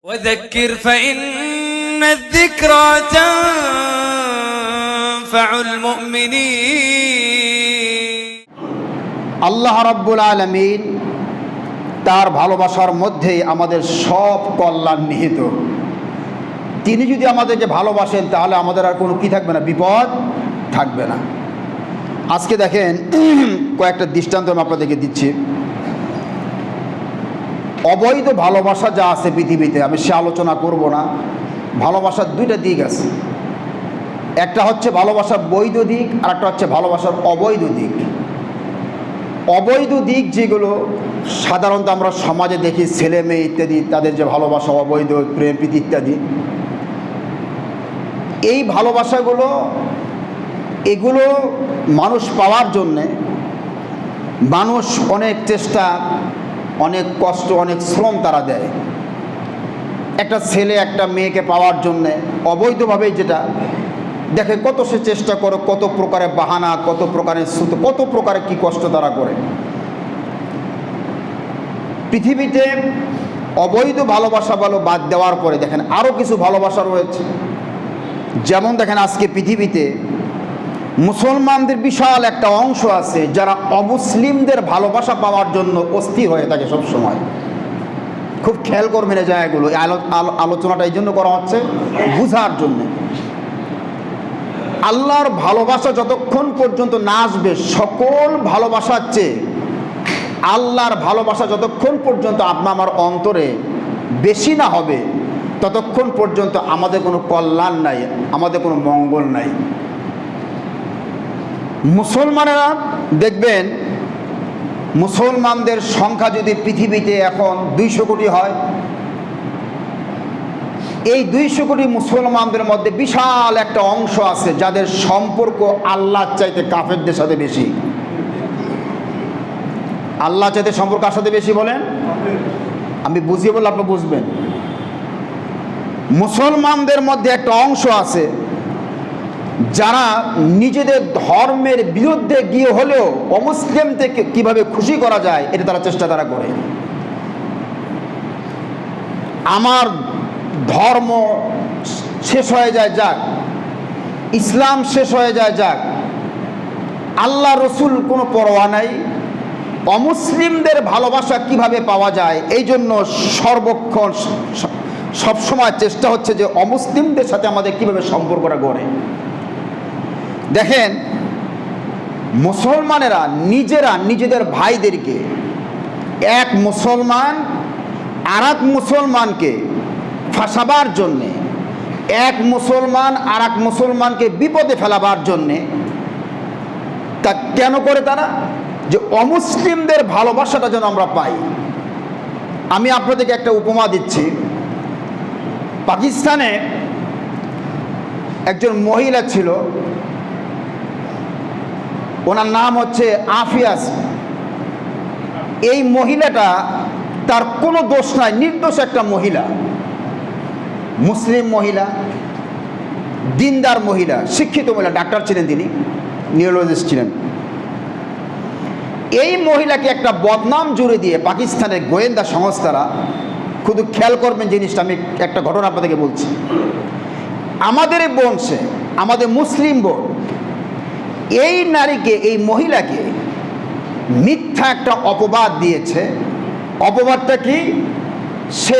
وذكر فإن الذكرى تنفع المؤمنين আল্লাহ রাব্বুল আলামিন তার ভালোবাসার মধ্যেই আমাদের সব কল্যাণ নিহিত। তিনি যদি আমাদেরকে ভালোবাসেন তাহলে আমাদের আর কোনো কি থাকবে না, বিপদ থাকবে না। আজকে দেখেন কয়েকটা দৃষ্টান্ত আমি আপনাদেরকে দিচ্ছি। অবৈধ ভালোবাসা যা আছে পৃথিবীতে, আমি সে আলোচনা করব না। ভালোবাসার দুইটা দিক আছে, একটা হচ্ছে ভালোবাসার বৈধ দিক আর একটা হচ্ছে ভালোবাসার অবৈধ দিক। অবৈধ দিক যেগুলো সাধারণত আমরা সমাজে দেখি, ছেলে মেয়ে ইত্যাদি, তাদের যে ভালোবাসা অবৈধ, প্রেম প্রীতি ইত্যাদি, এই ভালোবাসাগুলো এগুলো মানুষ পাওয়ার জন্যে মানুষ অনেক চেষ্টা, অনেক কষ্ট, অনেক শ্রম তারা দেয়। একটা ছেলে একটা মেয়েকে পাওয়ার জন্যে অবৈধভাবেই যেটা দেখে, কত সে চেষ্টা করে, কত প্রকারের বাহানা, কত প্রকারের সুতো, কত প্রকারের কি কষ্ট তারা করে। পৃথিবীতে অবৈধ ভালোবাসা বলো বাদ দেওয়ার পরে দেখেন আরও কিছু ভালোবাসা রয়েছে। যেমন দেখেন আজকে পৃথিবীতে মুসলমানদের বিশাল একটা অংশ আছে যারা অমুসলিমদের ভালোবাসা পাওয়ার জন্য অস্থির হয়ে থাকে সব সময়। খুব খেয়াল করবেন এই জায়গাগুলো। আলোচনাটা এই জন্য করা হচ্ছে বুঝার জন্য। আল্লাহর ভালোবাসা যতক্ষণ পর্যন্ত না আসবে, সকল ভালোবাসার চেয়ে আল্লাহর ভালোবাসা যতক্ষণ পর্যন্ত আমার অন্তরে বেশি না হবে, ততক্ষণ পর্যন্ত আমাদের কোনো কল্যাণ নাই, আমাদের কোনো মঙ্গল নাই। মুসলমানেরা দেখবেন, মুসলমানদের সংখ্যা যদি পৃথিবীতে এখন 200 কোটি হয়, এই 200 কোটি মুসলমানদের মধ্যে বিশাল একটা অংশ আছে যাদের সম্পর্ক আল্লাহর চাইতে কাফেরদের সাথে বেশি। আল্লাহ চাইতে সম্পর্ক কার সাথে বেশি বলেন? আমি বুঝিয়ে বললে আপনি বুঝবেন। মুসলমানদের মধ্যে একটা অংশ আছে যারা নিজেদের ধর্মের বিরুদ্ধে গিয়ে হলেও অমুসলিম থেকে কিভাবে খুশি করা যায় এটা তারা চেষ্টা করে। আমার ধর্ম শেষ হয়ে যায় যাক, ইসলাম শেষ হয়ে যায় যাক, আল্লাহ রসুল কোনো পরোয়া নাই, অমুসলিমদের ভালোবাসা কিভাবে পাওয়া যায় এই জন্য সর্বক্ষণ সবসময় চেষ্টা হচ্ছে যে অমুসলিমদের সাথে আমাদের কিভাবে সম্পর্কটা গড়ে। দেখেন মুসলমানেরা নিজেরা নিজেদের ভাইদেরকে, এক মুসলমান আর এক মুসলমানকে ফাঁসাবার জন্যে, এক মুসলমান আর এক মুসলমানকে বিপদে ফেলাবার জন্যে, তা কেন করে তারা? যে অমুসলিমদের ভালোবাসাটা যেন আমরা পাই। আমি আপনাদেরকে একটা উপমা দিচ্ছি। পাকিস্তানে একজন মহিলা ছিল, ওনার নাম হচ্ছে আফিয়াস। এই মহিলাটা, তার কোনো দোষ নাই, নির্দোষ একটা মহিলা, মুসলিম মহিলা, দিনদার মহিলা, শিক্ষিত মহিলা, ডাক্তার ছিলেন তিনি, নিউরোলজিস্ট ছিলেন। এই মহিলাকে একটা বদনাম জুড়ে দিয়ে পাকিস্তানের গোয়েন্দা সংস্থারা, শুধু খেয়াল করবেন জিনিসটা, আমি একটা ঘটনা আপনাদেরকে বলছি। আমাদের এই বোন, সে আমাদের মুসলিম বোন, এই নারীকে, এই মহিলাকে মিথ্যা একটা অপবাদ দিয়েছে। অপবাদটা কি? সে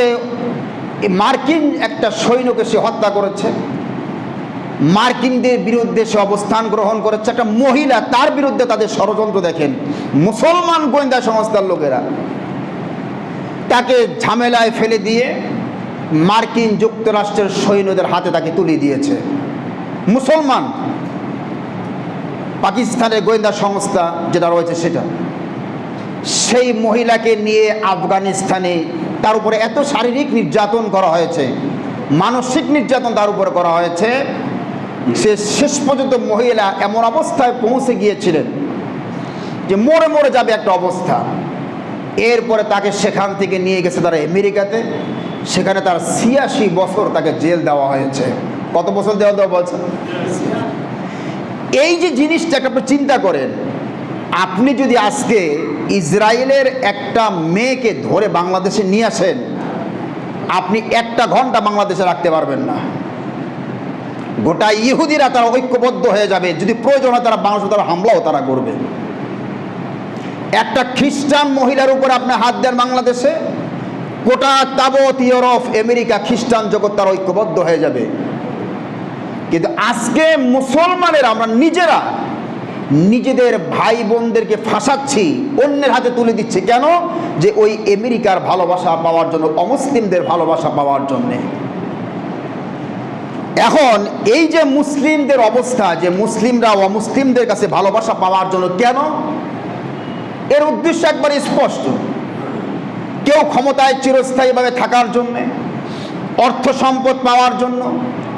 মার্কিন একটা সৈন্যকে সে হত্যা করেছে, মার্কিনদের বিরুদ্ধে সে অবস্থান গ্রহণ করেছে। একটা মহিলা, তার বিরুদ্ধে তাদের ষড়যন্ত্র দেখেন মুসলমান গোয়েন্দা সংস্থার লোকেরা। তাকে ঝামেলায় ফেলে দিয়ে মার্কিন যুক্তরাষ্ট্রের সৈন্যদের হাতে তাকে তুলে দিয়েছে। মুসলমান পাকিস্তানের গোয়েন্দা সংস্থা যেটা রয়েছে সেটা, সেই মহিলাকে নিয়ে আফগানিস্তানে তার উপরে এত শারীরিক নির্যাতন করা হয়েছে, মানসিক নির্যাতন তার উপরে করা হয়েছে, সে শেষ পর্যন্ত মহিলা এমন অবস্থায় পৌঁছে গিয়েছিলেন যে মরে মরে যাবে একটা অবস্থা। এরপরে তাকে সেখান থেকে নিয়ে গেছে তারা আমেরিকাতে, সেখানে তার 86 বছর তাকে জেল দেওয়া হয়েছে। কত বছর দেওয়া বলছে? এই যে জিনিসটাকে আপনি চিন্তা করেন, আপনি যদি আজকে ইসরায়েলের একটা মেয়েকে ধরে বাংলাদেশে নিয়ে আসেন, আপনি একটা ঘন্টা বাংলাদেশে রাখতে পারবেন না। গোটা ইহুদিরা তারা ঐক্যবদ্ধ হয়ে যাবে, যদি প্রয়োজন হয় তারা বাংলাদেশে তারা হামলাও তারা করবে। একটা খ্রিস্টান মহিলার উপর আপনি হাত দেন বাংলাদেশে, গোটা তাবৎ ইউরোপ আমেরিকা খ্রিস্টান জগৎ তারা ঐক্যবদ্ধ হয়ে যাবে। কিন্তু আজকে মুসলমানের আমরা নিজেরা নিজেদের ভাই বোনদেরকে ফাঁসাচ্ছি, অন্যের হাতে তুলে দিচ্ছি। কেন? যে ওই আমেরিকার ভালোবাসা পাওয়ার জন্য, অমুসলিমদের ভালোবাসা পাওয়ার জন্যে। এখন এই যে মুসলিমদের অবস্থা, যে মুসলিমরা অমুসলিমদের কাছে ভালোবাসা পাওয়ার জন্য, কেন? এর উদ্দেশ্য একবার স্পষ্ট। কেউ ক্ষমতায় চিরস্থায়ীভাবে থাকার জন্যে, অর্থ সম্পদ পাওয়ার জন্য,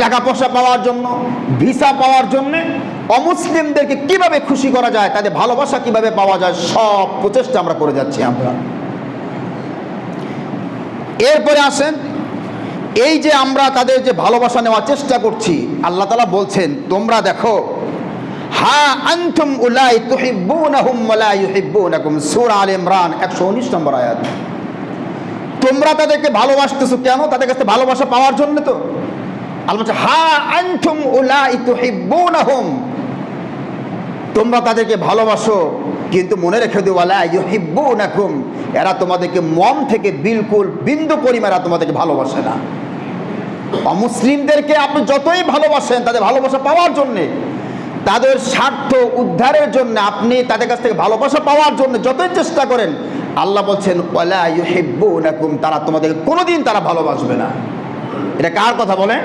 টাকা পয়সা পাওয়ার জন্য, ভিসা পাওয়ার জন্যে, অমুসলিমদেরকে কিভাবে খুশি করা যায়, তাদের ভালোবাসা কিভাবে পাওয়া যায়, সব প্রচেষ্টা আমরা করে যাচ্ছি আমরা। এরপরে আসেন, এই যে আমরা তাদের যে ভালোবাসা নেওয়ার চেষ্টা করছি, আল্লাহ তাআলা বলছেন তোমরা দেখো, হা আনতুম উলাই তুহিব্বুনাহুম ওয়া লা ইউহিব্বুনাকুম, সূরা আলে ইমরান 119 নম্বর আয়াত। তোমরা তাদেরকে ভালোবাসতেছো কেন? তাদের কাছে ভালোবাসা পাওয়ার জন্য তো। আল্লাহ বলছে হা আনতুম উলাই তুহিব্বুনাহুম, তোমরা তাদেরকে ভালোবাসো, কিন্তু মনে রেখে দিও ওয়া লা ইউহিব্বুনাকুম, এরা তোমাদেরকে মন থেকে বিলকুল বিন্দু পরিমাণ এরা তোমাদেরকে ভালোবাসে না। অমুসলিমদেরকে আপনি যতই ভালোবাসেন, তাদের ভালোবাসা পাওয়ার জন্যে, তাদের স্বার্থ উদ্ধারের জন্য, আপনি তাদের কাছ থেকে ভালোবাসা পাওয়ার জন্য যতই চেষ্টা করেন, আল্লাহ বলছেন ওয়ালা ইউহিব্বুনাকুম, তারা তোমাদেরকে কোনোদিন তারা ভালোবাসবে না। এটা কার কথা বলেন?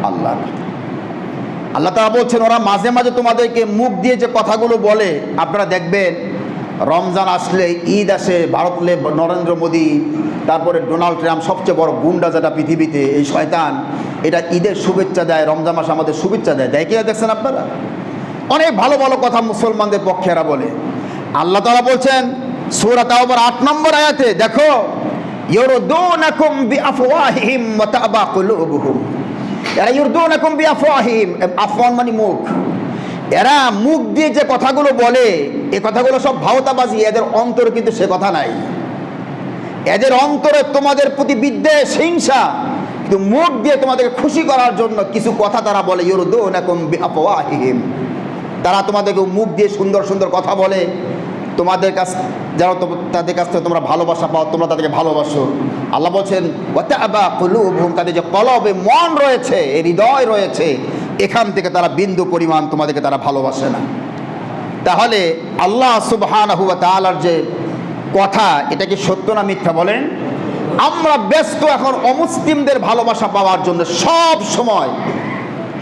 আল্লাহ। আল্লাহ তাআলা বলছেন ওরা মাঝে মাঝে তোমাদেরকে মুখ দিয়ে যে কথাগুলো বলে, আপনারা দেখবেন রমজান আসলে, ঈদ আসে, ভারতে নরেন্দ্র মোদী, তারপরে ডোনাল্ড ট্রাম্প, সবচেয়ে বড় গুন্ডা যেটা পৃথিবীতে, এই শয়তান, এটা ঈদের শুভেচ্ছা দেয়, রমজান মাসে আমাদের শুভেচ্ছা দেয়, দেয় কিনা দেখছেন আপনারা? অনেক ভালো ভালো কথা মুসলমানদের পক্ষে এরা বলে। আল্লাহ তাআলা বলছেন সূরা তাওবার 8 নম্বর আয়াতে, দেখো ইউরদুনাকুম বিআফওয়াহিহিম ওয়া তা'বা কুলুবুহুম, এরা ইউরদুনাকুম বিআফওয়াহিহিম, আফওয়ান মানে মুখ, এরা মুখ দিয়ে যে কথাগুলো বলে, এই কথাগুলো সব ভাওতাবাজি, এদের অন্তরে কিন্তু সে কথা নাই। এদের অন্তরে তোমাদের প্রতি বিদ্বেষ, হিংসা, কিন্তু মুখ দিয়ে তোমাদেরকে খুশি করার জন্য কিছু কথা তারা বলে। ইউরদুনাকুম বিআফওয়াহিহিম, তারা তোমাদেরকে মুখ দিয়ে সুন্দর সুন্দর কথা বলে, তোমাদের কাছ যারা তাদের কাছ থেকে তোমরা ভালোবাসা পাও, তোমরা তাদেরকে ভালোবাসো। আল্লাহ বলছেন ওয়া তা'বা কুলুবুহুম, তাদের যে কলবে মন রয়েছে, হৃদয় রয়েছে, এখান থেকে তারা বিন্দু পরিমাণ তোমাদেরকে তারা ভালোবাসে না। তাহলে আল্লাহ সুবহানাহু ওয়া তাআলার যে কথা, এটা কি সত্য না মিথ্যা বলেন? আমরা ব্যস্ত এখন অমুসলিমদের ভালোবাসা পাওয়ার জন্য, সব সময়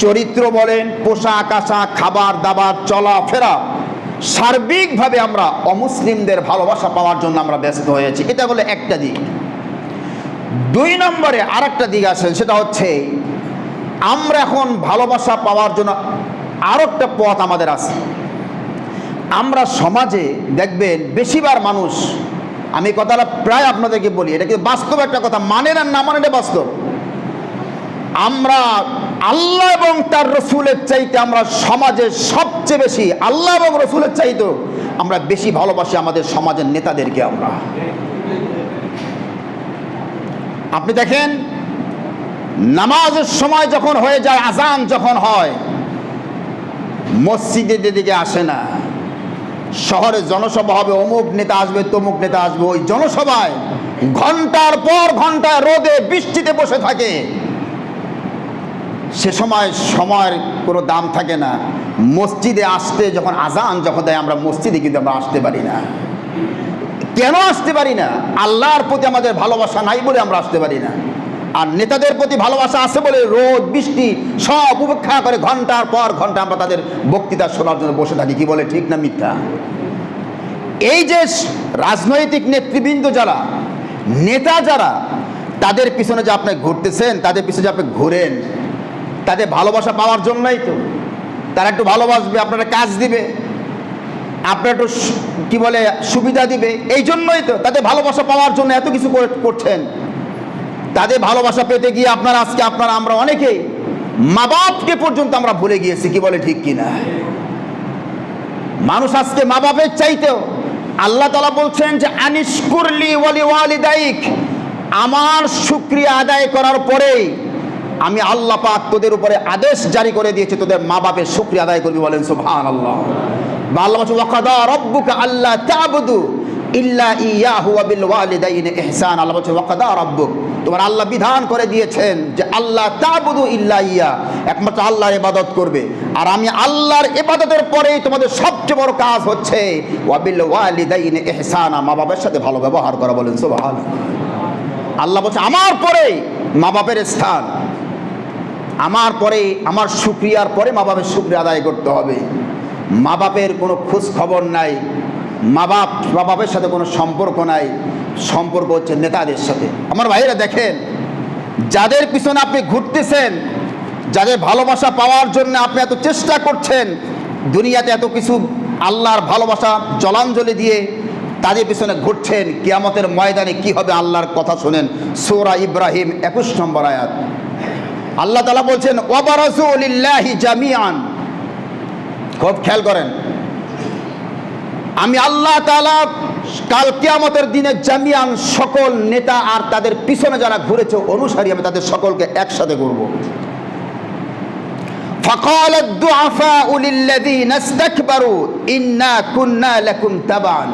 চরিত্র বলেন, পোশাক আশাক, খাবার দাবার, চলাফেরা, সার্বিকভাবে আমরা অমুসলিমদের ভালোবাসা পাওয়ার জন্য আমরা ব্যস্ত হয়েছি। এটা হলো একটা দিক। 2 নম্বরে আরেকটা দিক আছে, সেটা হচ্ছে আমরা এখন ভালোবাসা পাওয়ার জন্য আরো একটা পথ আমাদের আছে। আমরা সমাজে দেখবেন বেশিরভাগ মানুষ, আমি কথাটা প্রায় আপনাদেরকে বলি, এটা কিন্তু বাস্তব একটা কথা, মানেন আর না মানেন এটা বাস্তব। আমরা আল্লাহ এবং তার রসুলের চাইতে, আমরা সমাজে সবচেয়ে বেশি আল্লাহ এবং রসুলের চাইতে আমরা বেশি ভালোবাসি আমাদের সমাজের নেতাদেরকে। আপনি দেখেন নামাজের সময় যখন হয়ে যায়, আজান যখন হয়, মসজিদের দিকে আসে না। শহরে জনসভা হবে, অমুক নেতা আসবে, তমুক নেতা আসবে, ওই জনসভায় ঘন্টার পর ঘন্টা রোদে বৃষ্টিতে বসে থাকে। সে সময়ের কোনো দাম থাকে না। মসজিদে আসতে যখন আজান যখন দেয়, আমরা মসজিদে কিন্তু আমরা আসতে পারি না। কেন আসতে পারি না? আল্লাহর প্রতি আমাদের ভালোবাসা নাই বলে আমরা আসতে পারি না। আর নেতাদের প্রতি ভালোবাসা আছে বলে রোদ বৃষ্টি সব উপেক্ষা করে ঘন্টার পর ঘন্টা আমরা তাদের বক্তৃতা শোনার জন্য বসে থাকি। কি বলে, ঠিক না মিথ্যা? এই যে রাজনৈতিক নেতৃবৃন্দ যারা, নেতা যারা, তাদের পিছনে যে আপনি ঘুরতেছেন, তাদের পিছনে যে আপনি ঘুরেন, তাদের ভালোবাসা পাওয়ার জন্যই তো। তারা একটু ভালোবাসবে, আপনারা কাজ দিবে, আপনার একটু কি বলে সুবিধা দিবে, এই জন্যই তো। তাদের ভালোবাসা পাওয়ার জন্য এত কিছু করছেন। তাদের ভালোবাসা পেতে গিয়ে আমরা অনেকেই মা বাপকে পর্যন্ত আমরা ভুলে গিয়েছি। কি বলে, ঠিক কিনা? মানুষ আজকে মা বাপের চাইতেও, আল্লাহ তাআলা বলছেন যে আনিশকুরলি ওয়ালি ওয়ালিদাইক, আমার শুকরিয়া আদায় করার পরেই আমি আল্লাহ পাক তোদের উপরে আদেশ জারি করে দিয়েছি, তোদের মা বাপের শুকরিয়া আদায় করবি। বলেন সুবহানাল্লাহ। বা আল্লাহ বলছেন ওয়াকাদা রাব্বুকা আল্লা তা'বুদু ইল্লা ইয়াহু ওয়া বিল ওয়ালিদাইনি ইহসান। আল্লাহ বলছেন ওয়াকাদা রাব্বুক, তোমার আল্লাহ বিধান করে দিয়েছেন যে আল্লাহ তা'বুদু ইল্লা ইয়া, একমাত্র আল্লাহর ইবাদত করবে। আর আমি আল্লাহর ইবাদতের পরেই তোমাদের সবচেয়ে বড় কাজ হচ্ছে ওয়া বিল ওয়ালিদাইনি ইহসানা, মা বাবার সাথে ভালো ব্যবহার করা। বলেন সুবহানাল্লাহ। আল্লাহ বলছে আমার পরে মা বাপের স্থান, আমার পরে, আমার শুকরিয়ার পরে মা বাপের শুকরিয়া আদায় করতে হবে। মা বাপের কোনো খোঁজ খবর নাই, মা বাপের সাথে কোনো সম্পর্ক নাই, সম্পর্ক হচ্ছে নেতাদের সাথে। আমার ভাইরা দেখেন, যাদের পিছনে আপনি ঘুরতেছেন, যাদের ভালোবাসা পাওয়ার জন্য আপনি এত চেষ্টা করছেন, দুনিয়াতে এত কিছু আল্লাহর ভালোবাসা জলাঞ্জলি দিয়ে তাদের পিছনে ঘুরছেন, কিয়ামতের ময়দানে কি হবে আল্লাহর কথা শুনেন। সূরা ইব্রাহিম 21 নম্বর আয়াত। আল্লাহ তাআলা বলছেন ওয়াবারাজু লিল্লাহি জামিআন। খুব খেয়াল করেন, আমি আল্লাহ তাআলা কাল কিয়ামতের দিনে জামিআন, সকল নেতা আর তাদের পিছনে যারা ঘুরেছে অনুসারী, আমি তাদের সকলকে একসাথে করব। ফাকালা আদ-দুআফাউ লিল্লাযীনা ইসতাকবারু ইন্না কুন্না লাকুম তাবান।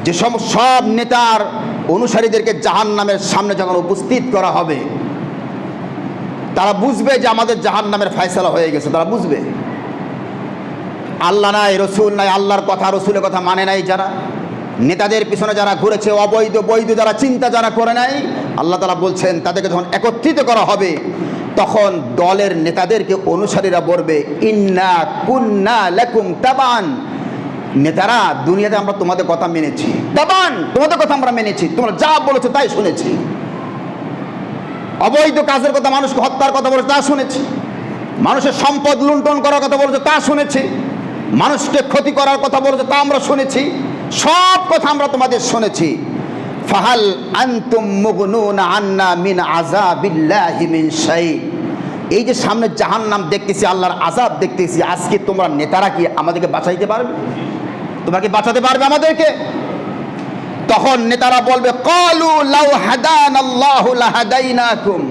যে সব নেতার অনুসারীদেরকে জাহান্নামের সামনে যখন উপস্থিত করা হবে, তারা বুঝবে যে আমাদের জাহান্নামের ফয়সালা হয়ে গেছে। তারা বুঝবে আল্লাহ নাই, রসুল নাই, আল্লাহর কথা রসুলের কথা মানে নাই যারা, নেতাদের পিছনে যারা ঘুরেছে, অবৈধ বৈধ যারা চিন্তা যারা করে নাই, আল্লাহ তাআলা বলছেন তাদেরকে যখন একত্রিত করা হবে তখন দলের নেতাদেরকে অনুসারীরা বলবে ইন্না কুন্না লাকুম তাবান। নেতারা, দুনিয়াতে আমরা তোমাদের কথা মেনেছি, তাবান, তোমাদের কথা আমরা মেনেছি, তোমরা যা বলেছো তাই শুনেছি। অবৈধ কাজের কথা, মানুষকে হত্যার কথা বলেছে তা শুনেছি, মানুষের সম্পদ লুণ্ঠন করার কথা বলেছে তা শুনেছি, মানুষকে ক্ষতি করার কথা বলেছে তা আমরা শুনেছি, সব কথা আমরা তোমাদের শুনেছি। ফাহাল আনতুম মুগনুনা আন্না মিন আযাবিল্লাহি মিন শাই। এই যে সামনে জাহান্নাম দেখতেছি, আল্লাহর আযাব দেখতেছি, আজকে তোমরা নেতারা কি আমাদেরকে বাঁচাইতে পারবে? তোমরা কি বাঁচাতে পারবে আমাদেরকে? তখন নেতারা বলবে ক্বালু লাউ হাদানাল্লাহু লাহাদাইনাকুম।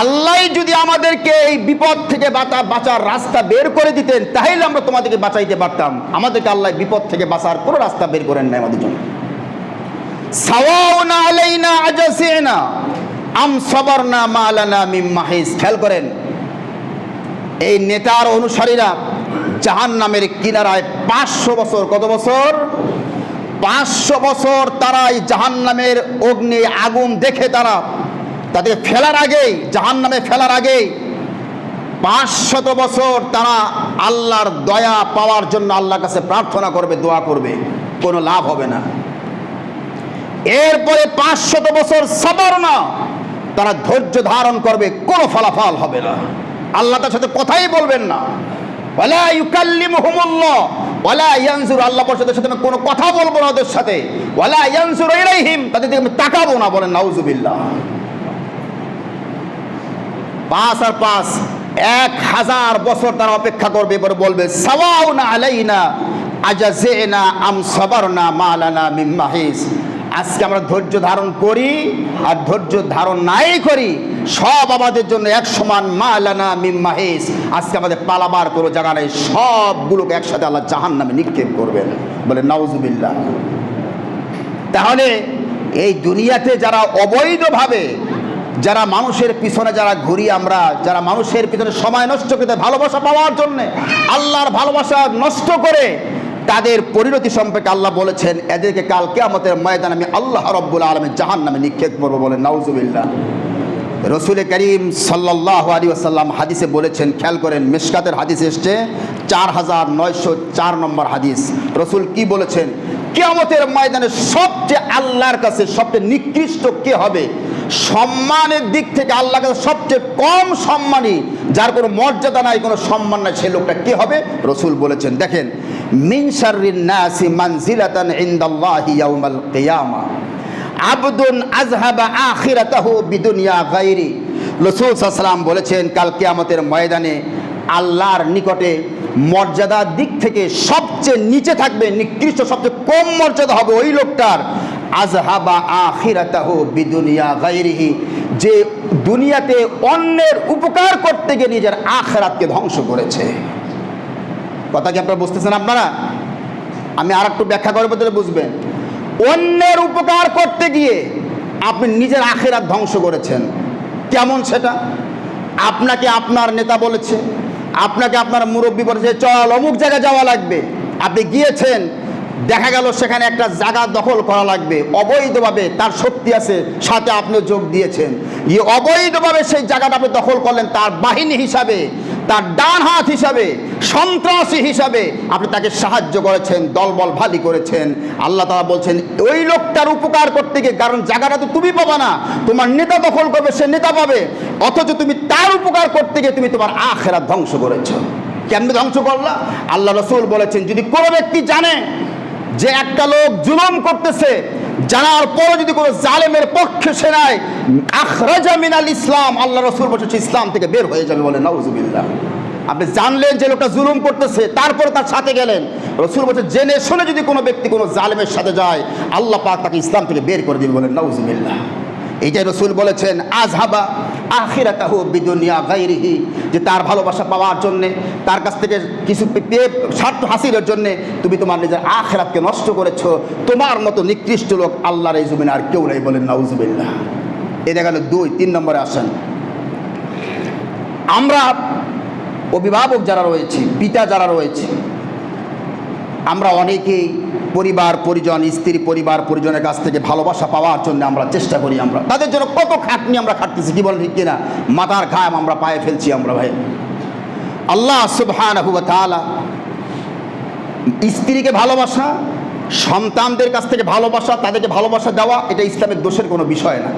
আল্লাহ যদি আমাদেরকে এই বিপদ থেকে বাঁচার রাস্তা বের করে দিতেন তাহলে আমরা তোমাদেরকে বাঁচাইতে পারতাম। আমাদেরকে আল্লাহ বিপদ থেকে বাঁচার কোনো রাস্তা বের করেন নাই আমাদের জন্য। সাওয়াউন আলাইনা আজাসিনা আম সাবারনা মা লানা মিন মাহিস। খেয়াল করেন, এই নেতার অনুসারীরা জাহান্নামের কিনারায় 500 বছর, কত বছর? 500 বছর তারা এই জাহান্নামের অগ্নি আগুন দেখে তারা তাদের ফেলার আগেই, জাহান্নামে ফেলার আগেই 500 বছর তারা আল্লাহর দয়া পাওয়ার জন্য আল্লাহর কাছে প্রার্থনা করবে, দোয়া করবে, কোনো লাভ হবে না। এরপরে 500 বছর সবর না, তারা ধৈর্য ধারণ করবে, কোনো ফলাফল হবে না। আল্লাহ তার সাথে কথাই বলবেন না। ওয়ালা ইউকাল্লিমুহুমুল্লাহ ওয়ালা ইয়ানজুর, আল্লাহ পরিষদের সাথে আমি কোনো কথা বলবো না ওদের সাথে। ওয়ালা ইয়ানজুর ইলাইহিম, তাদের দিকে আমি তাকাবো না। বলেন নাউজুবিল্লাহ। 5 আর 5 1000 বছর তারা অপেক্ষা করবে, এবারে বলবে সাওয়াউন আলাইনা আজাজিনা আম সাবারনা মা লানা মিন মাহিস। আজকে আমরা ধৈর্য ধারণ করি আর ধৈর্য ধারণ নাই করি, সব আমাদের জন্য এক সমান। মা লানা মিন মাহিস, আজকে আমাদের পালাবার কোনো জায়গা নেই, সবগুলোকে একসাথে আল্লাহ জাহান্নামে নিক্ষেপ করবেন। বলে নাউজুবিল্লাহ। তাহলে এই দুনিয়াতে যারা অবৈধভাবে, যারা মানুষের পিছনে যারা ঘুরি আমরা, যারা মানুষের পিছনে সময় নষ্ট করতে ভালোবাসা পাওয়ার জন্য আল্লাহর ভালোবাসা নষ্ট করে, তাদের পরিণতি সম্পর্কে আল্লাহ বলেছেন এদেরকে কাল কিয়ামতের ময়দানে আমি আল্লাহ রাব্বুল আলামিন জাহান্নামে নিক্ষেপ করব। বলেন নাউজুবিল্লাহ। রসুল করিম সাল্লাল্লাহু আলাইহি ওয়াসাল্লাম হাদিসে বলেছেন, খেয়াল করেন, মিশকাতের হাদিস এসছে 4904 নম্বর হাদিস। রসুল কি বলেছেন? কিয়ামতের ময়দানে সবচেয়ে আল্লাহর কাছে সবচেয়ে নিকৃষ্ট কে হবে? সম্মানের দিক থেকে আল্লাহর কাছে সবচেয়ে কম সম্মানী, যার কোনো মর্যাদা নাই, কোনো সম্মান নাই, সেই লোকটা কে হবে? রসুল বলেছেন, দেখেন, মিন শাররিন নাসি মানজিলাতান ইনদাল্লাহি ইয়াউমাল কিয়ামা আবদুন আযহাবা আখিরাতাহু বিদুনিয়া গায়রি। রাসূল সাল্লাল্লাহু আলাইহি ওয়াসাল্লাম বলেছেন, কাল কিয়ামতের ময়দানে আল্লাহর নিকটে মর্যাদার দিক থেকে সবচেয়ে নিচে থাকবে, নিকৃষ্ট, সবচেয়ে কম মর্যাদা হবে ওই লোকটার। আযহাবা আখিরাতাহু বিদুনিয়া গায়রিহি, যে দুনিয়াতে অন্যের উপকার করতে গিয়ে নিজের আখিরাতকে ধ্বংস করেছে। কথা কি আপনারা বুঝতেছেন? আপনারা, আমি আর একটু ব্যাখ্যা করবো তাহলে বুঝবেন। অন্যের উপকার করতে গিয়ে আপনি নিজের আখিরাত ধ্বংস করেছেন। কেমন সেটা? আপনাকে আপনার নেতা বলেছে, আপনাকে আপনার মুরব্বী বলেছে চল অমুক জায়গায় যাওয়া লাগবে, আপনি গিয়েছেন, দেখা গেল সেখানে একটা জায়গা দখল করা লাগবে অবৈধভাবে, তার শক্তি আছে, সাথে আপনি যোগ দিয়েছেন, গিয়ে অবৈধভাবে সেই জায়গাটা আপনি দখল করলেন, তার বাহিনী হিসাবে, তার ডান হাত হিসাবে, সন্ত্রাসী হিসাবে আপনি তাকে সাহায্য করেছেন, দলবল ভালি করেছেন। আল্লাহ তাআলা বলছেন ওই লোকটার উপকার করতে গিয়ে, কারণ জায়গাটা তো তুমি পাবা না, তোমার নেতা দখল করবে, সে নেতা পাবে, অথচ তুমি তার উপকার করতে গিয়ে তুমি তোমার আখিরাত ধ্বংস করেছো। কেমনে ধ্বংস করলা? আল্লাহ রাসূল বলেছেন যদি কোনো ব্যক্তি জানে যে একটা লোক জুলুম করতেছে, জানার পরও যদি কোনো জালেমের পক্ষে সে নাই, আখরাজা মিনাল ইসলাম, আল্লাহ রাসূল বলেছে ইসলাম থেকে বের হয়ে যাবে, বলে নাউজুবিল্লাহ। আপনি জানলেন যে লোকটা জুলুম করতেছে, তারপরে তার সাথে গেলেন, রাসূল বলেছে জেনে শুনে যদি কোনো ব্যক্তি কোনো জালেমের সাথে যায়, আল্লাহ পাক তাকে ইসলাম থেকে বের করে দিবে, বলেন নাউজুবিল্লাহ। এইটাই রাসূল বলেছেন আযহাবা আখিরাতাহু বিদুনিয়া গায়রিহি, যে তার ভালোবাসা পাওয়ার জন্যে, তার কাছ থেকে কিছু পেয়ে স্বার্থ হাসিলের জন্যে তুমি তোমার নিজের আখিরাতকে নষ্ট করেছো। তোমার মতো নিকৃষ্ট লোক আল্লাহর এই জমিনে আর কেউ নাই, বলেন নাউজুবিল্লাহ। এটা গেল 2। 3 নম্বরে আসেন, আমরা অভিভাবক যারা রয়েছি, পিতা যারা রয়েছে, আমরা অনেকেই পরিবার পরিজন, স্ত্রী পরিবার পরিজনের কাছ থেকে ভালোবাসা পাওয়ার জন্য আমরা চেষ্টা করি, আমরা তাদের জন্য কত খাটনি আমরা খাটতেছি, কি বলেন ঠিক কিনা? মাথার ঘাম আমরা পায়ে ফেলছি আমরা ভাই। আল্লাহ সুবহানাহু ওয়া তাআলা স্ত্রীকে ভালোবাসা, সন্তানদের কাছ থেকে ভালোবাসা, তাদেরকে ভালোবাসা দেওয়া, এটা ইসলামের দোষের কোনো বিষয় না।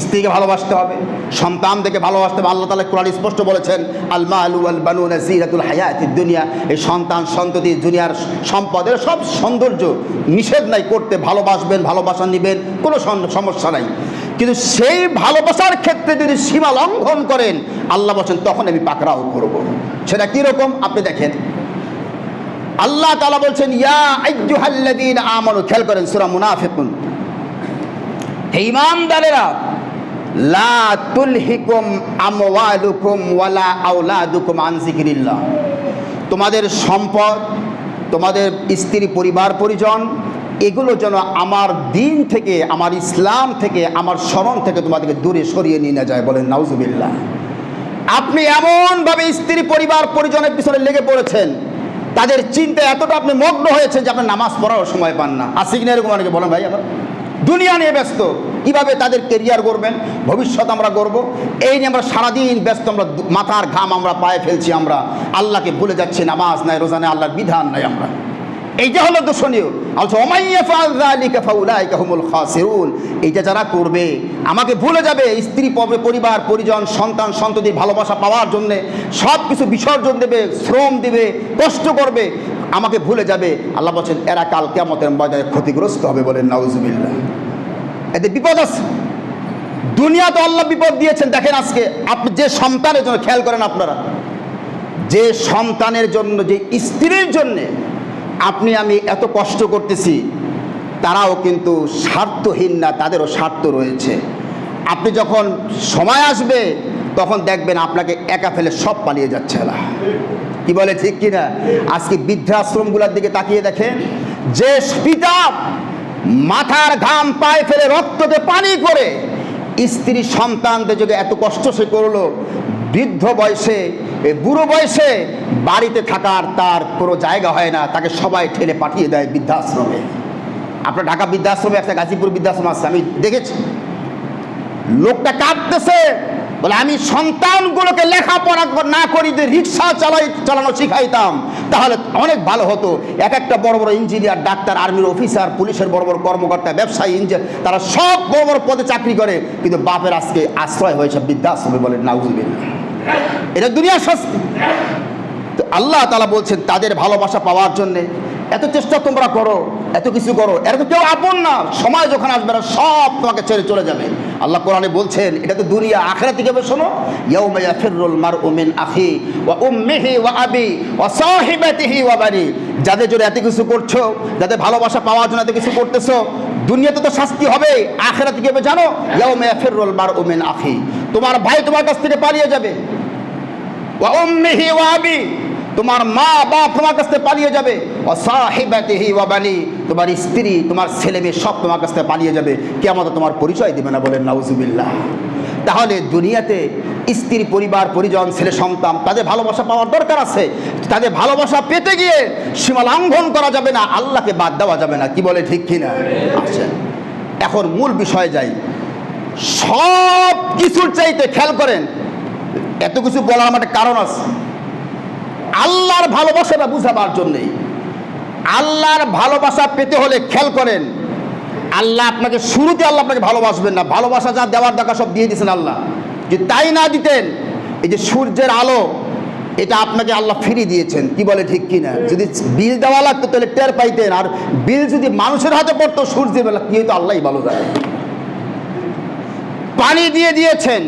স্ত্রীকে ভালোবাসতে হবে, সন্তানদেরকে ভালোবাসতে হবে। আল্লাহ তাআলা কোরআনে স্পষ্ট বলেছেন আল মালু ওয়াল বানুনা যিনাতুল হায়াতিদ দুনিয়া, এই সন্তান সন্ততি দুনিয়ার সম্পদের সব সৌন্দর্য, নিষেধ নাই করতে, ভালোবাসবেন, ভালোবাসা নেবেন, কোনো সমস্যা নাই। কিন্তু সেই ভালোবাসার ক্ষেত্রে যদি সীমা লঙ্ঘন করেন, আল্লাহ বলেন তখন আমি পাকড়াও করব। সেটা কীরকম আপনি দেখেন, আল্লাহ তাআলা বলছেন ইয়া আইয়ুহাল্লাযীনা আমানু, খেয়াল করেন সূরা মুনাফিকুন, হে ঈমানদারেরা, লা তুলহিকুম আমওয়ালুকুম ওয়ালা আওলাদুকুম আন যিকরিল্লাহ, তোমাদের সম্পদ, তোমাদের স্ত্রী পরিবার পরিজন, এগুলো যেন আমার দিন থেকে, আমার ইসলাম থেকে, আমার স্মরণ থেকে তোমাদেরকে দূরে সরিয়ে নিয়ে না যায়, বলেন নাউজুবিল্লাহ। আপনি এমনভাবে স্ত্রী পরিবার পরিজনের পিছনে লেগে পড়েছেন, তাদের চিন্তায় এতটা আপনি মগ্ন হয়েছেন যে আপনার নামাজ পড়ার সময় পান না। আসি কিনা এরকম অনেকে বলেন ভাই, আমার দুনিয়া নিয়ে ব্যস্ত, কিভাবে তাদের কেরিয়ার গড়বেন, ভবিষ্যৎ আমরা গড়ব, এই নিয়ে আমরা সারাদিন ব্যস্ত, আমরা মাথার ঘাম আমরা পায়ে ফেলছি, আমরা আল্লাহকে ভুলে যাচ্ছি, নামাজ নাই, রোজা নাই, আল্লাহর বিধান নাই। আমরা এইটা হলো দূষণীয়। আলসো ওমাইয়া ফাআল যালিকা ফাউলাইকা হুমুল খাসিরুন, এইটা যারা করবে, আমাকে ভুলে যাবে, স্ত্রী পরিবার পরিজন সন্তান সন্ততির ভালোবাসা পাওয়ার জন্যে সব কিছু বিসর্জন দেবে, শ্রম দেবে, কষ্ট করবে, আমাকে ভুলে যাবে, আল্লাহ বলছেন এরা কাল কিয়ামতের ময়দানে ক্ষতিগ্রস্ত হবে, বলেন নাউজুবিল্লাহ। এতে বিপদ আছে, দুনিয়া তো আল্লাহ বিপদ দিয়েছেন। দেখেন আজকে আপনি যে সন্তানের জন্য, খেয়াল করেন আপনারা, যে সন্তানের জন্য, যে স্ত্রীর জন্যে আপনি আমি এত কষ্ট করতেছি, তারাও কিন্তু স্বার্থহীন না, তাদেরও স্বার্থ রয়েছে। আপনি যখন সময় আসবে তখন দেখবেন আপনাকে একা ফেলে সব পালিয়ে যাচ্ছে না, কি বলে ঠিক কিনা? আজকে বৃদ্ধাশ্রমগুলোর দিকে তাকিয়ে দেখেন, যে পিতা মাথার ঘাম পায়ে ফেলে রক্ততে পানি করে স্ত্রী সন্তানদের যদি এত কষ্ট সে করলো, বৃদ্ধ বয়সে, বুড়ো বয়সে বাড়িতে থাকার তার কোনো জায়গা হয় না, তাকে সবাই ঠেলে পাঠিয়ে দেয় বৃদ্ধাশ্রমে। আপনার ঢাকা বৃদ্ধাশ্রমে একটা গাজীপুর বৃদ্ধাশ্রম আছে, আমি দেখেছি। লোকটা কাঁদতেছে, বলে আমি সন্তানগুলোকে লেখাপড়া না করি যে রিক্সা চালানো শিখাইতাম তাহলে অনেক ভালো হতো। এক একটা বড় বড় ইঞ্জিনিয়ার, ডাক্তার, আর্মির অফিসার, পুলিশের বড় বড় কর্মকর্তা, ব্যবসায়ী, ইঞ্জিনিয়ার, তারা সব বড় বড় পদে চাকরি করে, কিন্তু বাপের আজকে আশ্রয় হয়েছে বৃদ্ধাশ্রমে, বলে নাউজুবিল্লাহ। এটা দুনিয়ার শাস্তি। তো আল্লাহ তাআলা বলছেন তাদের ভালোবাসা পাওয়ার জন্যে এত চেষ্টা তোমরা করো, এত কিছু করো, এরা তো কেউ আপন না, সময় যখন আসবে না সব তোমাকে ছেড়ে চলে যাবে। আল্লাহ কোরআনে বলছেন এটা তো দুনিয়া, আখিরাতে কি হবে শোনো, ইয়াউমা ইয়াফিরুল মারউ মিন আখি ওয়া উম্মিহি ওয়া আবি ওয়া সাহিবাতিহি ওয়া বানি, যাদের জন্য এত কিছু করছো, যাদের ভালোবাসা পাওয়ার জন্য এত কিছু করতেছো, দুনিয়াতে তো শাস্তি হবে, আখিরাতে কি হবে জানো? ইয়াউমা ইয়াফিরুল মারউ মিন আখি, তোমার ভাই তোমার কাছ থেকে পালিয়ে যাবে। ওয়া উম্মিহি ওয়া আবি, তোমার মা বাপ তোমার কাছ থেকে পালিয়ে যাবে। ওয়া সাহিবাতিহি ওয়া বানি, তোমার স্ত্রী তোমার ছেলে মেয়ে সব তোমার কাছ থেকে পালিয়ে যাবে। কিয়ামতে তোমার পরিচয় দিবে না, বলেন নাউজুবিল্লাহ। তাহলে দুনিয়াতে স্ত্রী, পরিবার, পরিজন, ছেলে সন্তান, তাদের ভালোবাসা পাওয়ার দরকার আছে। তাদের ভালোবাসা পেতে গিয়ে সীমা লঙ্ঘন করা যাবে না, আল্লাহকে বাদ দেওয়া যাবে না। কি বলে, ঠিক কিনা? আচ্ছা, এখন মূল বিষয়ে যাই। সব কিছুর চাইতে খেয়াল করেন, এত কিছু বলার আমার একটা কারণ আছে। আল্লাহর ভালোবাসাটা বুঝাবার জন্যেই, আল্লাহর ভালোবাসা পেতে হলে খেয়াল করেন, আল্লাহ আপনাকে শুরুতে আল্লাহ আপনাকে ভালোবাসবেন না। ভালোবাসা যা দেওয়ার দরকার সব দিয়ে দিয়েছেন আল্লাহ। যদি তাই না দিতেন, এই যে সূর্যের আলো, এটা আপনাকে আল্লাহ ফ্রি দিয়েছেন। কি বলে, ঠিক কিনা? যদি বিল দেওয়া লাগতো তাহলে টের পাইতেন। আর বিল যদি মানুষের হাতে পড়তো সূর্যের বেলা, কি হয়তো আল্লাহই ভালো জানে। পানি দিয়ে দিয়েছেন,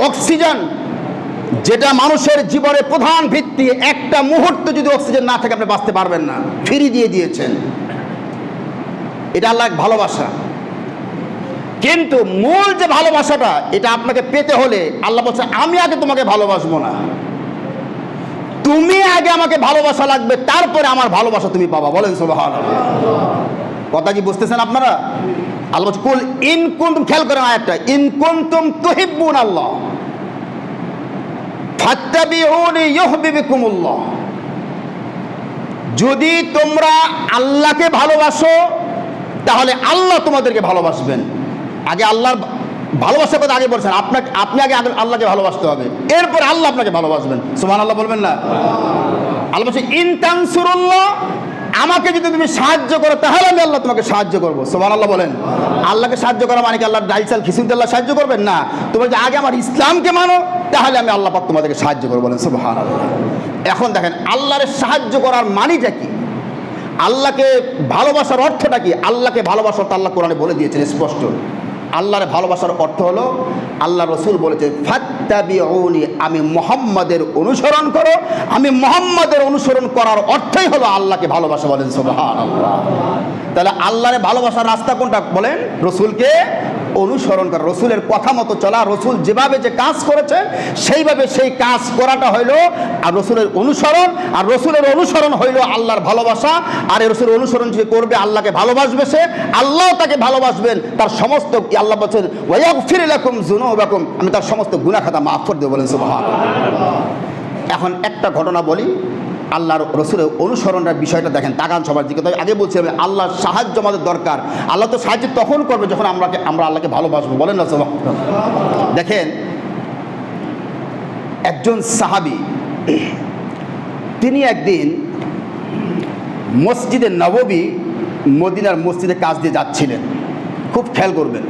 অক্সিজেন, যেটা মানুষের জীবনের প্রধান ভিত্তি। একটা মুহূর্ত যদি অক্সিজেন না থাকে আপনি বাঁচতে পারবেন না, ফ্রি দিয়ে দিয়েছেন। এটা আল্লাহ ভালোবাসা। কিন্তু মূল যে ভালোবাসাটা, এটা আপনাকে পেতে হলে আল্লাহ বলছে আমি আগে তোমাকে ভালোবাসবো না, তুমি আগে আমাকে ভালোবাসা লাগবে, তারপরে আমার ভালোবাসা তুমি পাবা। বলেন সুবহানাল্লাহ। কথা কি বুঝতেছেন আপনারা? আল্লাহ বলছে কুল ইন কুনতুম, খেয়াল করেন আয়াতটা, ইন কুনতুম তুহিব্বুন আল্লাহ ফাত্তাবিউনি ইউহিব্বুকুমুল্লাহ। যদি তোমরা আল্লাহকে ভালোবাসো তাহলে আল্লাহ তোমাদেরকে ভালোবাসবেন। আগে আল্লাহর ভালোবাসার কথা আগে বলছেন, আপনি আগে আল্লাহকে ভালোবাসতে হবে, এরপর আল্লাহ আপনাকে ভালোবাসবেন। সুবহানাল্লাহ বলবেন না? আল্লাহ বলছে ইন তানসুরুল্লাহ, আমাকে যদি তুমি সাহায্য করো তাহলে আমি আল্লাহ তোমাকে সাহায্য করবো। সুবহানাল্লাহ বলেন। আল্লাহকে সাহায্য করা মানে কি আল্লাহ ডাল চাল খিচুড়িতে আল্লাহ সাহায্য করবেন না। তোমরা যে আগে আমার ইসলামকে মানো, তাহলে আমি আল্লাহ পাক তোমাদেরকে সাহায্য করবো। বলেন সুবহানাল্লাহ। এখন দেখেন আল্লাহর সাহায্য করার মানেটা কি, আল্লাহকে ভালোবাসার অর্থটা কি? আল্লাহকে ভালোবাসার তো আল্লাহ কোরআনে বলে দিয়েছেন স্পষ্ট। আল্লাহর ভালোবাসার অর্থ হলো, আল্লাহ রসুল বলেছে ফাত্তাবিউনি, আমি মুহাম্মাদের অনুসরণ করো। আমি মুহাম্মাদের অনুসরণ করার অর্থই হলো আল্লাহকে ভালোবাসা। বলেন সুবহানাল্লাহ। তাহলে আল্লাহর ভালোবাসার রাস্তা কোনটা বলেন? রসুলকে অনুসরণ করা, রসুলের কথা মতো চলা, রসুল যেভাবে যে কাজ করেছেন সেইভাবে সেই কাজ করাটা হইল আর রসুলের অনুসরণ। আর রসুলের অনুসরণ হইল আল্লাহর ভালোবাসা। আর এই রসুলের অনুসরণ যে করবে আল্লাহকে ভালোবাসবে সে, আল্লাহ তাকে ভালোবাসবেন। তার সমস্ত, আল্লাহ বলছেন ওয়াগফির লাকুম যুনুবাকুম, আমি তার সমস্ত গুনাহ খাতা মাফ করে দেব। বলেন সুবহানাল্লাহ। এখন একটা ঘটনা বলি, আল্লাহর রসুলের অনুসরণের বিষয়টা দেখেন, তাকান সবার দিকে। তবে আগে বলছি আল্লাহর সাহায্য আমাদের দরকার। আল্লাহ তো সাহায্য তখন করবে যখন আমরা আল্লাহকে ভালোবাসবো। বলেন না সুবহানাল্লাহ। দেখেন একজন সাহাবী, তিনি একদিন মসজিদে নববী, মদিনার মসজিদে কাজ দিয়ে যাচ্ছিলেন। খুব খেয়াল করবেন।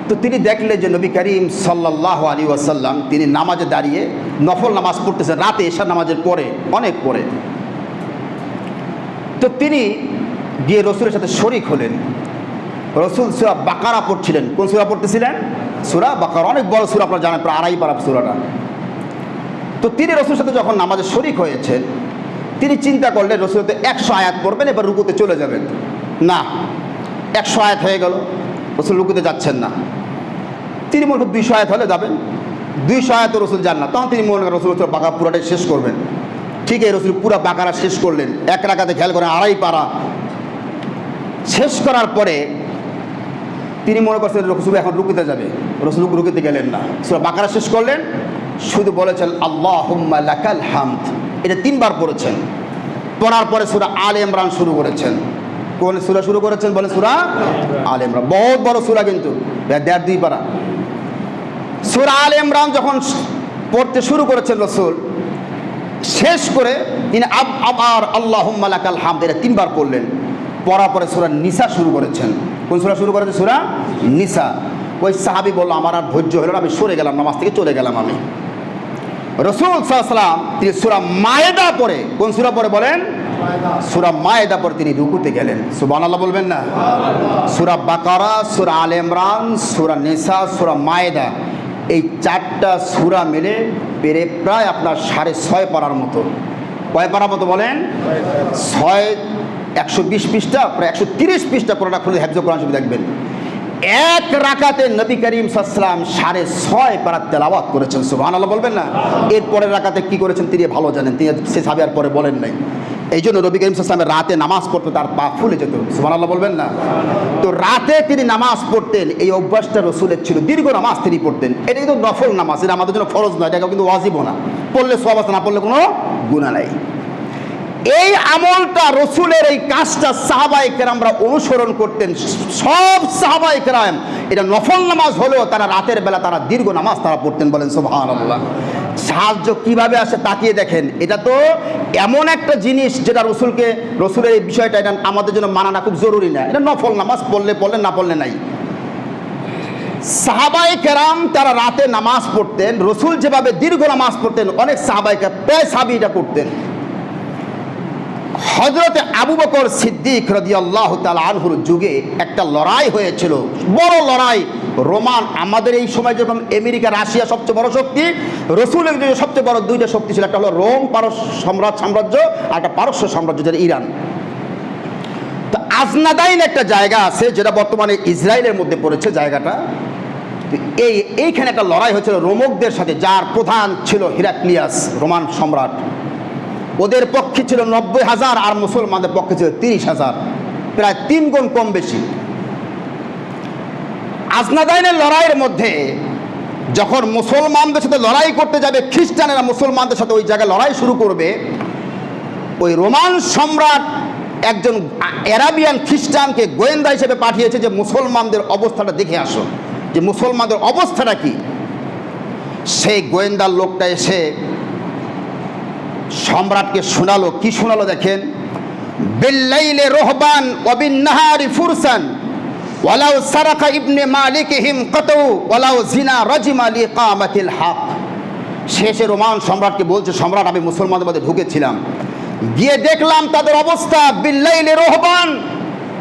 তো তিনি দেখলেন যে নবী করিম সাল্লাল্লাহু আলাইহি ওয়াসাল্লাম তিনি নামাজে দাঁড়িয়ে নফল নামাজ পড়তেছেন, রাতে এশার নামাজের পরে, অনেক পরে। তো তিনি গিয়ে রসুলের সাথে শরীক হলেন। রসুল সূরা বাকারা পড়ছিলেন। কোন সূরা পড়তেছিলেন? সূরা বাকারা, অনেক বড় সূরা, আপনারা জানেন, প্রায় 2.5 পারা সূরাটা। তো তিনি রসুলের সাথে যখন নামাজে শরীক হয়েছেন, তিনি চিন্তা করলেন রসুল তো 100 আয়াত পড়বেন, এবার রুকুতে চলে যাবেন। না, 100 আয়াত হয়ে গেল, রসুল রুকুতে যাচ্ছেন না। তিনি মনে করেন 200 আয়াত হলে যাবেন, 200 আয়াত রসুল যান না। তখন তিনি মনে করেন রসুল বাকারা পুরাটাই শেষ করবেন। ঠিক এই রসুল পুরা বাকারা শেষ করলেন, এক রাকাতে, খেয়াল করেন 2.5 পারা শেষ করার পরে তিনি মনে করছেন রসুল এখন রুকুতে যাবে। রসুল রুকুতে গেলেন না, সূরা বাকারা শেষ করলেন, শুধু বলেছেন আল্লাহুম্মা লাকাল হামদ, এটা 3 বার পড়েছেন। পড়ার পরে সূরা আলে ইমরান শুরু করেছেন। কোন সূরা শুরু করেছেন? বলে সূরা আলে ইমরান। বহুত বড় সূরা, কিন্তু 1.5-2 পারা। সূরা আলে ইমরান যখন পড়তে শুরু করেছেন রসুল, শেষ করে তিনি আবার আল্লাহুম্মা লাকাল হামদ, এটা 3 বার পড়লেন। পড়ার পরে সূরা নিসা শুরু করেছেন। কোন সূরা শুরু করেছেন? সূরা নিসা। ওই সাহাবী বলল আমার আর ধৈর্য হলো না, আমি সরে গেলাম, নামাজ থেকে চলে গেলাম আমি। রসুল সাল্লাল্লাহু আলাইহি ওয়াসাল্লাম তিনি সূরা মায়েদা পড়ে, কোন সূরা পড়ে বলেন? সূরা মায়েদা পড়ে তিনি রুকুতে গেলেন। সুবহানাল্লাহ বলবেন না? সূরা বাকারা, সূরা আলে ইমরান, সূরা নিসা, সূরা মায়েদা, এই 4টা সূরা মিলে প্রায় আপনার 6.5 পারার মতো। কয় পারা মতো বলেন? 120 পৃষ্ঠা, প্রায় 130 পৃষ্ঠা পুরোটা খুলে হেফজ কোরআন শরীফ দেখবেন। এক রাকাতে নবী করিম সাল্লাল্লাহু আলাইহি ওয়াসাল্লাম 6.5 পারা তেলাওয়াত করেছেন, সুবহানাল্লাহ বলবেন না? এরপরের রাকাতে কি করেছেন তিনি ভালো জানেন, তিনি সে সাহাবী আর পরে বলেন নাই। এই জন্য নবী করিম সাল্লাল্লাহু আলাইহি ওয়াসাল্লাম রাতে নামাজ পড়তে তার পা ফুলে যেত, সুবহানাল্লাহ বলবেন না? তো রাতে তিনি নামাজ পড়তেন, এই অভ্যাসটা রাসূলের ছিল, দীর্ঘ নামাজ তিনি পড়তেন। এটা কিন্তু নফল নামাজ, এটা আমাদের জন্য ফরজ নয়, এটা কিন্তু ওয়াজিবও না, পড়লে সওয়াব আছে, না পড়লে কোনো গুনাহ নাই। এই আমলটা রাসূলের এই কাজটা সাহাবায়ে কেরামরা অনুসরণ করতেন, সব সাহাবায়ে কেরাম। এটা নফল নামাজ হলেও তারা রাতের বেলা তারা দীর্ঘ নামাজ তারা পড়তেন, বলেন সুবহানাল্লাহ। সাহায্য কিভাবে আসে তাকিয়ে দেখেন, এটা তো এমন একটা জিনিস যেটা রসুলের এই বিষয়টা এটা আমাদের জন্য মানানা খুব জরুরি না, এটা নফল নামাজ, পড়লে পড়লেন, না পড়লে নাই। সাহাবায়ে কেরাম তারা রাতে নামাজ পড়তেন, রসুল যেভাবে দীর্ঘ নামাজ পড়তেন অনেক সাহাবায়ে কেরাম প্রায় সাহাবী এটা করতেন। হযরত আবু বকর সিদ্দিক রাদিয়াল্লাহু তাআলা আনহুর যুগে একটা লড়াই হয়েছিল, বড় লড়াই। রোমান, আমাদের এই সময় যখন আমেরিকা রাশিয়া সবচেয়ে বড় শক্তি, রসুলের যুগে সবচেয়ে বড় দুইটা শক্তি ছিল, একটা হলো রোম পারস্য সাম্রাজ্য, আর একটা পারস্য সাম্রাজ্য যেটা ইরান। তো আজনাদাইন একটা জায়গা আছে যেটা বর্তমানে ইসরায়েলের মধ্যে পড়েছে জায়গাটা। এইখানে একটা লড়াই হয়েছিল রোমকদের সাথে, যার প্রধান ছিল হিরাক্লিয়াস, রোমান সম্রাট। ওদের পক্ষে ছিল 90,000 আর মুসলমানদের পক্ষে ছিল 30,000, প্রায় 3 গুণ কম বেশি। আজনাদাইনের লড়াইয়ের মধ্যে যখন মুসলমানদের সাথে লড়াই করতে যাবে, খ্রিস্টানেরা মুসলমানদের সাথে ওই জায়গায় লড়াই শুরু করবে, ওই রোমান সম্রাট একজন আরাবিয়ান খ্রিস্টানকে গোয়েন্দা হিসেবে পাঠিয়েছে যে মুসলমানদের অবস্থাটা দেখে আসো, যে মুসলমানদের অবস্থাটা কি। সেই গোয়েন্দার লোকটা এসে সম্রাটকে শোনালো, কি শোনালো দেখেন, বিল্লাইলি রুহবান ওয়া বিন-নাহারি ফুরসান ওয়ালাউ সারাকা ইবনে মালিকিহিম কাতু ওয়ালাউ জিনা রাজিমা লিকামাতিল হক। শেষে রোমান সম্রাটকে বলছে, সম্রাট আমি মুসলমানদের মধ্যে ঢুকেছিলাম, গিয়ে দেখলাম তাদের অবস্থা বিল্লাইলি রুহবান,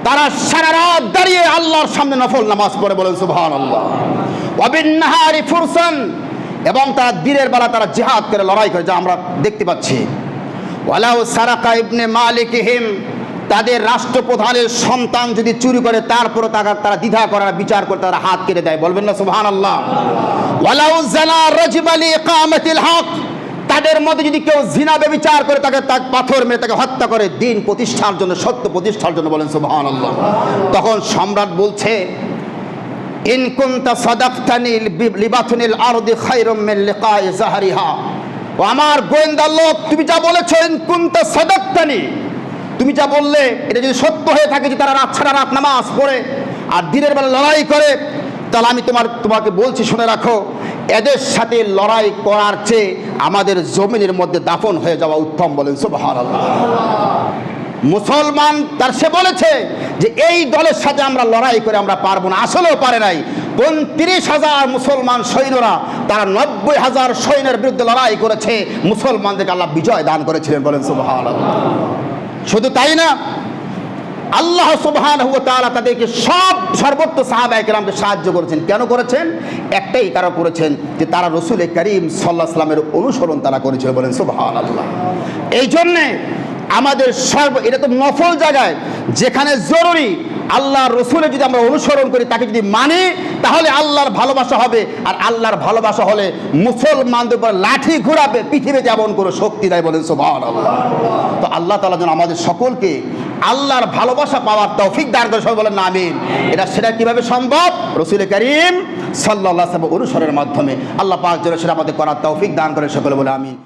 তারা সারা রাত দাঁড়িয়ে আল্লাহর সামনে নফল নামাজ পড়ে, বলেন সুবহানাল্লাহ। ওয়া বিন-নাহারি ফুরসান, এবং তারা দিনের বেলা তারা জিহাদ করে লড়াই করে, যা আমরা দেখতে পাচ্ছি। ওয়ালাউ সারাকা ইবনে মালিকিহিম, তাদের রাষ্ট্রপ্রধানের সন্তান যদি চুরি করে তারপরে তারা দ্বিধা করে না, বিচার করে তারা হাত কেটে দেয়, বলবেন না সুবহানাল্লাহ। ওয়ালাউ জানা রাজিমা লিকামাতিল হক, তাদের মধ্যে যদি কেউ জিনা ব্যভিচার করে তাকে পাথর মেরে তাকে হত্যা করে দিন প্রতিষ্ঠার জন্য, সত্য প্রতিষ্ঠার জন্য, বলেন সুবহানাল্লাহ। তখন সম্রাট বলছে, ইন কুনতা সাদাকতানি লিবাতুনিল আরদি খায়রুম মিন লিকাই যাহরিহা। ও আমার গোয়েন্দা লোক, তুমি যা বলেছো, ইন কুনতা সাদাকতানি, তুমি যা বললে এটা যদি সত্য হয়ে থাকে যে তারা রাত ছাড়া রাত নামাজ পড়ে আর দিনের বেলা লড়াই করে, তাহলে আমি তোমাকে বলছি, শুনে রাখো, এদের সাথে লড়াই করার চেয়ে আমাদের জমিনের মধ্যে দাফন হয়ে যাওয়া উত্তম, বলেন সুবহানাল্লাহ। মুসলমান তার সে বলেছে যে এই দলের সাথে আমরা লড়াই করে আমরা পারবো না, আসলেও পারে নাই। 35,000 মুসলমান সৈন্যরা তারা 90,000 সৈন্যের বিরুদ্ধে লড়াই করেছে, মুসলমানদেরকে আল্লাহ বিজয় দান করেছিলেন, বলেন সুবহানাল্লাহ। শুধু তাই না, আল্লাহ সুবহানাহু ওয়া তাআলা তাদেরকে সর্বত্র সাহাবায়ে কেরামকে সাহায্য করেছেন। কেন করেছেন? একটাই কারণ করেছেন, যে তারা রাসূল করিম সাল্লাল্লাহু আলাইহি ওয়াসাল্লামের অনুসরণ তারা করেছিল, বলেন সুবহানাল্লাহ। এই জন্যে আমাদের এটা তো নফল জায়গায়, যেখানে জরুরি আল্লাহর রসুলের যদি আমরা অনুসরণ করি, তাকে যদি মানি, তাহলে আল্লাহর ভালোবাসা হবে। আর আল্লাহর ভালোবাসা হলে মুসলমানদের উপর লাঠি ঘুরাবে, পৃথিবীতে এমন কোনো শক্তি নাই, বলেন সুবহানাল্লাহ। তো আল্লাহ তাআলা যেন আমাদের সকলকে আল্লাহর ভালোবাসা পাওয়ার তৌফিক দান করে, সবাই বলেন আমিন। সেটা কিভাবে সম্ভব? রাসূল করিম সাল্লাল্লাহু আলাইহি ওয়াসাল্লাম অনুসরণের মাধ্যমে। আল্লাহ পাক যেন সেটা আমাদের করার তৌফিক দান করে, সকলে বলে আমিন।